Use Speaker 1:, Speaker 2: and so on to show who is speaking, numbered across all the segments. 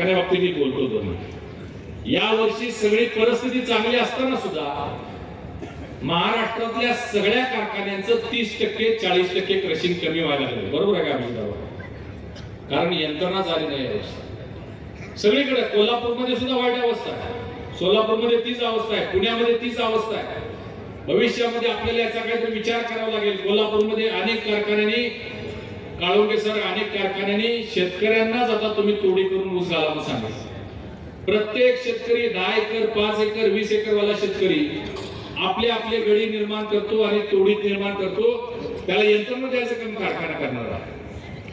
Speaker 1: बाबतीत बोलतो दोन या वर्षी सगळी परिस्थिती चांगली असताना सुद्धा महाराष्ट्रातल्या सगळ्या कारखान्यांचं 30% 40% क्रशिंग कमी व्हायला लागलं. बरोबर आहे का अभिजित? कारण यंत्रणा झाली नाही यावर्षी सगळीकडे. कोल्हापूरमध्ये सुद्धा वाईट अवस्था आहे, सोलापूरमध्ये तीच अवस्था आहे, पुण्यामध्ये तीच अवस्था आहे. भविष्यामध्ये आपल्याला याचा काहीतरी विचार करावा लागेल. कोल्हापूरमध्ये अनेक कारखान्यांनी काळोखे सर अनेक कारखान्यांनी शेतकऱ्यांनाच आता तुम्ही तोडी करून ऊस घाला म्हणून सांगितलं. प्रत्येक शेतकरी 10 एकर 5 एकर 20 एकर वाला शेतकरी आपले आपले गडी निर्माण करतो आणि तोडीत निर्माण करतो. त्याला यंत्रणा द्यायचं काम कारखाना करणार आहे.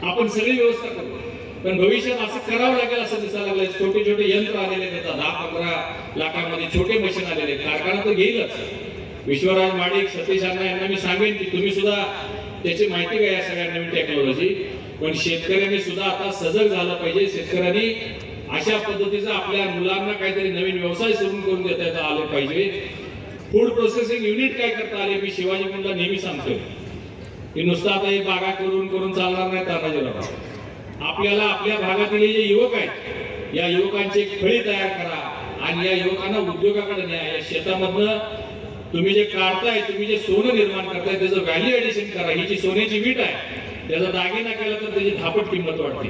Speaker 1: आपण सगळी व्यवस्था करू, पण भविष्यात असं करावं लागेल असं दिसायला लागलंय. छोटे छोटे यंत्र आलेले आहेत, 10-15 लाखामध्ये छोटे मशीन आलेले. कारखाना तर घेईलच. विश्वराज माडिक सतीश अण्णा यांना मी सांगेन की तुम्ही सुद्धा त्याची माहिती घ्या या सगळ्या नवीन टेक्नॉलॉजी. पण शेतकऱ्यांनी सुद्धा आता सजग झालं पाहिजे. शेतकऱ्यांनी अशा पद्धतीचा आपल्या मुलांना काहीतरी नवीन व्यवसाय सुरू करून देता आले पाहिजे. फूड प्रोसेसिंग युनिट काय करता आले. मी शिवाजी मुलांना नेहमी सांगतो की नुसतं आता हे बागा करून करून चालणार नाही. तानाजीराव, आपल्याला आपल्या भागातील जे युवक आहेत या युवकांची एक फळी तयार करा आणि या युवकांना उद्योगाकडे न्या. या शेतामधनं तुम्ही जे काढताय, तुम्ही जे सोनं निर्माण करताय त्याचं व्हॅल्यू ऍडिशन करा. ही जी सोन्याची वीट आहे त्याचा दागिना केला तर त्याची धापट किंमत वाढते.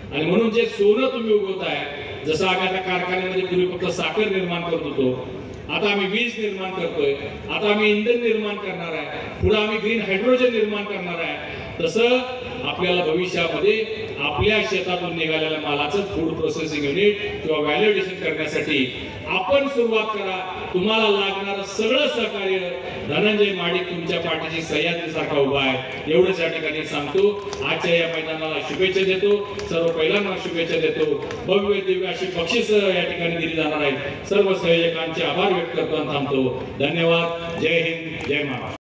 Speaker 1: आणि म्हणून जे सोनं तुम्ही उगवताय, जसं आम्ही आता कारखान्यामध्ये पूर्वी फक्त साखर निर्माण करत होतो, आता आम्ही वीज निर्माण करतोय, आता आम्ही इंधन निर्माण करणार आहे, पुढे आम्ही ग्रीन हायड्रोजन निर्माण करणार आहे. तसं आपल्याला भविष्यामध्ये आपल्या शेतातून निघालेल्या मालाचं फूड प्रोसेसिंग युनिट किंवा व्हॅल्युएशन करण्यासाठी आपण सुरुवात करा. तुम्हाला लागणारं सगळं सहकार्य धनंजय माडिक तुमच्या पाठीशी सह्याद्रीसारखा उभा आहे. एवढंच या ठिकाणी सांगतो. आजच्या या मैदानाला शुभेच्छा देतो. सर्व पहिल्यांदा शुभेच्छा देतो. भव्य दिव्य अशी बक्षीस या ठिकाणी दिली जाणार आहेत. सर्व संयोजकांचे आभार व्यक्त करतो आणि थांबतो. धन्यवाद. जय हिंद, जय महाराष्ट्र.